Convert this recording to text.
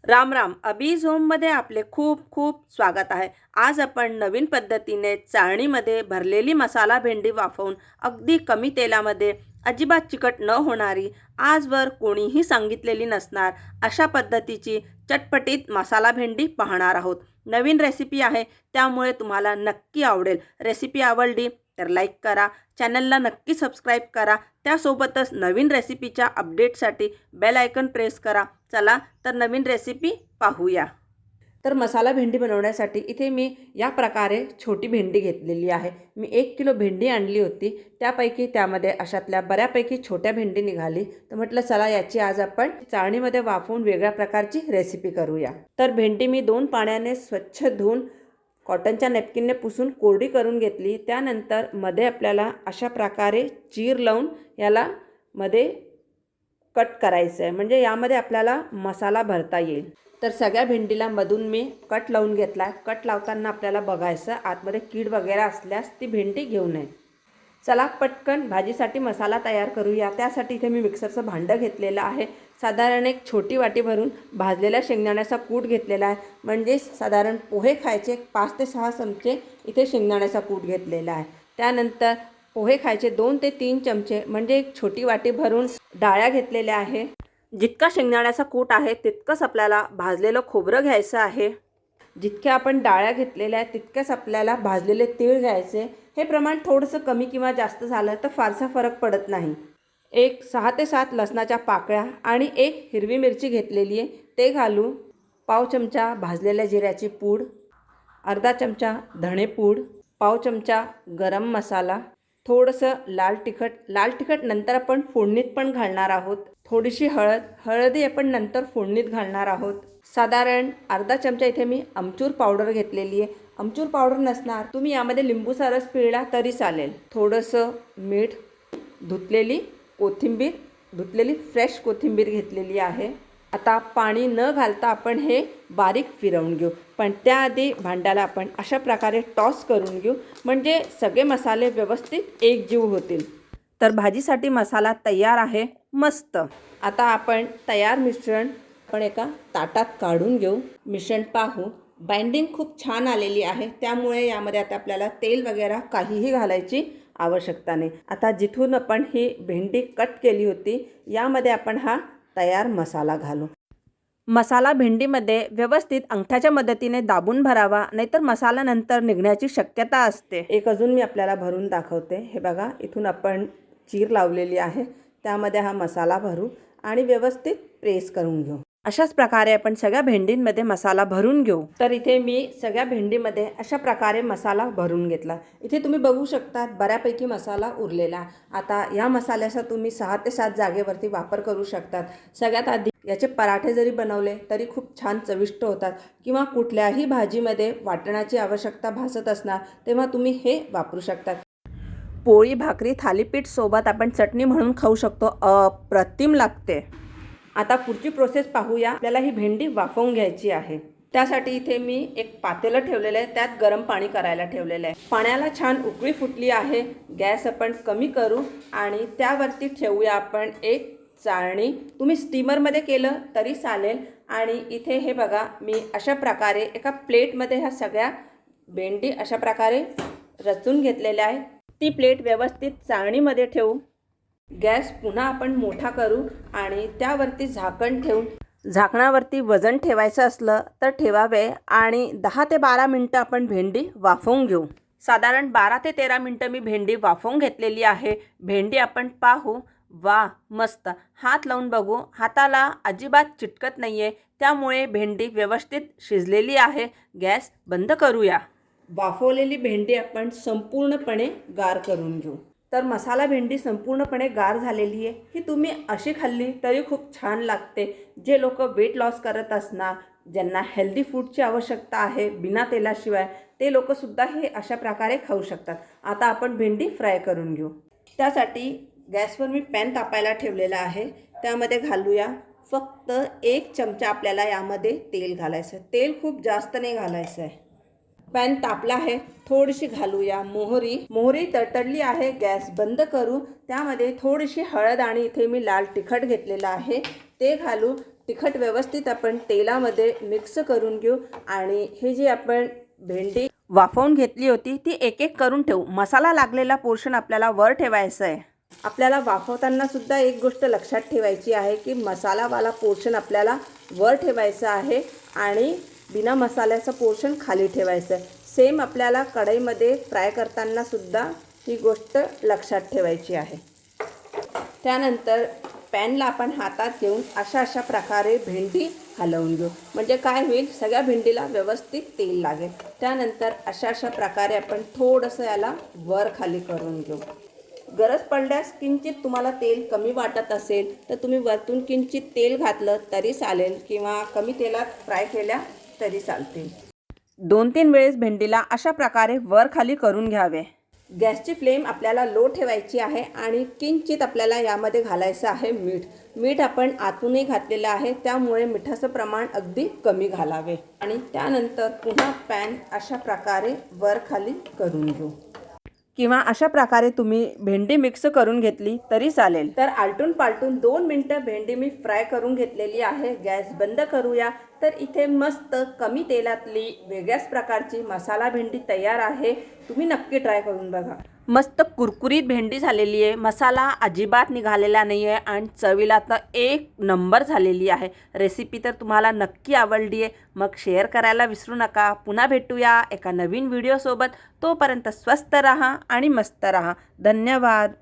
राम राम. अबीज होममध्ये आपले खूप खूप स्वागत आहे. आज आपण नवीन पद्धतीने चाळणीमध्ये भरलेली मसाला भेंडी वाफवून अगदी कमी तेलामध्ये अजिबात चिकट न होणारी, आजवर कोणीही सांगितलेली नसणार अशा पद्धतीची चटपटीत मसाला भेंडी पाहणार आहोत. नवीन रेसिपी आहे, त्यामुळे तुम्हाला नक्की आवडेल. रेसिपी आवडली तर लाईक करा, चॅनलला नक्की सबस्क्राईब करा. त्यासोबतच नवीन रेसिपीच्या अपडेटसाठी बेल आयकन प्रेस करा. चला तर नवीन रेसिपी पाहूया. तर मसाला भेंडी बनवण्यासाठी इथे मी या प्रकारे छोटी भेंडी घेतलेली आहे. मी 1 किलो भेंडी आणली होती. त्यापैकी त्यामध्ये अशातल्या बऱ्यापैकी छोट्या भेंडी निघाली. तर म्हटलं चला याची आज आपण चाळणीमध्ये वाफवून वेगळ्या प्रकारची रेसिपी करूया. तर भेंडी मी 2 पाण्याने स्वच्छ धुवून कॉटनच्या नॅपकिनने पुसून कोरडी करून घेतली. त्यानंतर मध्ये आपल्याला अशा प्रकारे चीर लावून याला मध्ये कट करायचं आहे, म्हणजे यामध्ये आपल्याला मसाला भरता येईल. तर सगळ्या भेंडीला मधून मी कट लावून घेतला. कट लावताना आपल्याला बघायचं आतमध्ये कीड वगैरे असल्यास ती भेंडी घेऊ नये. चला पटकन भाजीसाठी मसाला तयार करूया. त्यासाठी इथे मी मिक्सरचं भांडं घेतलेलं आहे. साधारण एक छोटी वाटी भरून भाजलेल्या शेंगदाण्याचा कूट घेतलेला आहे. म्हणजे साधारण पोहे खायचे 5 ते 6 चमचे इथे शेंगदाण्याचा कूट घेतलेला आहे. त्यानंतर पोहे खायचे 2 ते 3 चमचे म्हणजे एक छोटी वाटी भरून डाळ्या घेतलेल्या आहे. जितका शेंगदाण्याचा कूट आहे तितकंच आपल्याला भाजलेलं खोबरं घ्यायचं आहे. जितक्या आपण डाळ्या घेतलेल्या आहेत तितक्याच आपल्याला भाजलेले तीळ घ्यायचे. हे प्रमाण थोडंसं कमी किंवा जास्त झालं तर फारसा फरक पडत नाही. एक 6 ते 7 लसणाच्या पाकळ्या आणि एक हिरवी मिरची घेतलेली आहे, ते घालू. पाव चमचा भाजलेल्या जिऱ्याची पूड, अर्धा चमचा धणेपूड, पाव चमचा गरम मसाला, थोडंसं लाल तिखट नंतर आपण फोडणीत पण घालणार आहोत. थोडीशी हळदही आपण नंतर फोडणीत घालणार आहोत. साधारण अर्धा चमचा इथे मी आमचूर पावडर घेतलेली आहे. आमचूर पावडर नसणार तुम्ही यामध्ये लिंबूचा रस पिळला तरी चालेल. थोडंसं मीठ, धुतलेली फ्रेश कोथिंबीर घेतलेली आहे. आता पाणी न घालता आपण हे बारीक फिरवून घेऊ, पण त्याआधी भांड्याला आपण अशा प्रकारे टॉस करून घेऊ, म्हणजे सगळे मसाले व्यवस्थित एकजीव होतील. तर भाजीसाठी मसाला तयार आहे मस्त. आता आपण तयार मिश्रण एका ताटात काढून घेऊ. मिश्रण पाहू. बाइंडिंग खूप छान आलेली आहे, त्यामुळे यामध्ये आता आपल्याला तेल वगैरे काहीही घालायची आवश्यकता नाही. आता जिथून आपण ही भेंडी कट केली होती यामध्ये आपण हा तयार मसाला घालू. मसाला भेंडीमध्ये व्यवस्थित अंगठ्याच्या मदतीने दाबून भरावा, नाहीतर मसाला नंतर निघण्याची शक्यता असते. एक अजून मी आपल्याला भरून दाखवते. हे बघा, इथून आपण चीर लावलेली आहे, त्यामध्ये हा मसाला भरू आणि व्यवस्थित प्रेस करून घेऊ. अशाच प्रकारे आपण सगळ्या भेंडींमध्ये मसाला भरून घेऊ. तर इथे मी सगळ्या भेंडीमध्ये अशा प्रकारे मसाला भरून घेतला. इथे तुम्ही बघू शकता बऱ्यापैकी मसाला उरलेला. आता या मसाल्याचा तुम्ही 6 ते 7 जागेवरती वापर करू शकतात. सगळ्यात आधी याचे पराठे जरी बनवले तरी खूप छान चविष्ट होतात, किंवा कुठल्याही भाजीमध्ये वाटणाची आवश्यकता भासत असणार तेव्हा तुम्ही हे वापरू शकतात. पोळी, भाकरी, थालीपीठ सोबत आपण चटणी म्हणून खाऊ शकतो. अप्रतिम लागते. आता पुढची प्रोसेस पाहूया. आपल्याला ही भेंडी वाफवून घ्यायची आहे. त्यासाठी इथे मी एक पातेलं ठेवलेलं आहे, त्यात गरम पाणी करायला ठेवलेलं आहे. पाण्याला छान उकळी फुटली आहे. गॅस आपण कमी करू आणि त्यावरती ठेवूया आपण एक चाळणी. तुम्ही स्टीमरमध्ये केलं तरी चालेल. आणि इथे हे बघा, मी अशा प्रकारे एका प्लेटमध्ये ह्या सगळ्या भेंडी अशा प्रकारे रचून घेतलेल्या आहेत. ती प्लेट व्यवस्थित चाळणीमध्ये ठेवू. गॅस पुन्हा आपण मोठा करू आणि त्यावरती झाकण ठेवून, झाकणावरती वजन ठेवायचं असलं तर ठेवावे आणि 10 ते 12 मिनटं आपण भेंडी वाफवून घेऊ. साधारण 12 ते 13 मिनटं मी भेंडी वाफवून घेतलेली आहे. भेंडी आपण पाहू. वा, मस्त. हात लावून बघू. हाताला अजिबात चिटकत नाही आहे, त्यामुळे भेंडी व्यवस्थित शिजलेली आहे. गॅस बंद करूया. वाफवलेली भेंडी आपण संपूर्णपणे गार करून घेऊ. तर मसाला भेंडी संपूर्णपणे गार झालेली आहे. ही तुम्ही अशी खाल्ली तरी खूप छान लागते. जे लोक वेट लॉस करत असणार, ज्यांना हेल्दी फूडची आवश्यकता आहे बिना तेलाशिवाय, ते लोकसुद्धा हे अशा प्रकारे खाऊ शकतात. आता आपण भेंडी फ्राय करून घेऊ. त्यासाठी गॅसवर मी पॅन तापायला ठेवलेला आहे. त्यामध्ये घालूया फक्त 1 चमचा. आपल्याला यामध्ये तेल घालायचं आहे. तेल खूप जास्त नाही घालायचं आहे. पॅन तापला आहे, थोडीशी घालूया मोहरी तडतडली आहे. गॅस बंद करू. त्यामध्ये थोडीशी हळद आणि इथे मी लाल तिखट घेतलेलं आहे ते घालू. तिखट व्यवस्थित आपण तेलामध्ये मिक्स करून घेऊ आणि हे जी आपण भेंडी वाफवून घेतली होती ती एक एक करून ठेवू. मसाला लागलेला पोर्शन आपल्याला वर ठेवायचा आहे. आपल्याला वाफवताना सुद्धा एक गोष्ट लक्षात ठेवायची आहे की मसालावाला पोर्शन आपल्याला वर ठेवायचा आहे आणि बिना मसाल्याचं पोर्शन खाली ठेवायचं आहे. सेम आपल्याला कढईमध्ये फ्राय करताना सुद्धा ही गोष्ट लक्षात ठेवायची आहे. त्यानंतर पॅनला आपण हातात घेऊन अशा प्रकारे भेंडी हलवून घेऊ. म्हणजे काय होईल, सगळ्या भेंडीला व्यवस्थित तेल लागेल. त्यानंतर अशा प्रकारे आपण थोडंसं याला वर खाली करून घेऊ. गरज पडल्यास किंचित तुम्हाला तेल कमी वाटत असेल तर तुम्ही वरतून किंचित तेल घातलं तरी चालेल किंवा कमी तेलात फ्राय केल्या तरी चालतील. 2-3 वेळेस भेंडीला अशा प्रकारे वर खाली करून घ्यावे. गॅसची फ्लेम आपल्याला लो ठेवायची आहे आणि किंचित आपल्याला यामध्ये घालायचं आहे मीठ. मीठ आपण आतूनही घातलेलं आहे, त्यामुळे मिठाचं प्रमाण अगदी कमी घालावे. आणि त्यानंतर पुन्हा पॅन अशा प्रकारे वर खाली करून घेऊ किंवा अशा प्रकारे तुम्ही भेंडी मिक्स करून घेतली तरी चालेल. तर आलटून पालटून 2 मिनटं भेंडी मी फ्राय करून घेतलेली आहे. गॅस बंद करूया. तर इथे मस्त कमी तेलातली वेगळ्याच प्रकारची मसाला भेंडी तयार आहे. तुम्ही नक्की ट्राय करून बघा. मस्त कुरकुरीत भेंडी झालेली आहे. मसाला अजिबात निघालेला नाही आहे आणि चवीला तर एक नंबर झालेली आहे. रेसिपी तर तुम्हाला नक्की आवडली आहे. मग शेअर करायला विसरू नका. पुन्हा भेटूया एका नवीन व्हिडिओसोबत. तोपर्यंत स्वस्त रहा आणि मस्त रहा. धन्यवाद.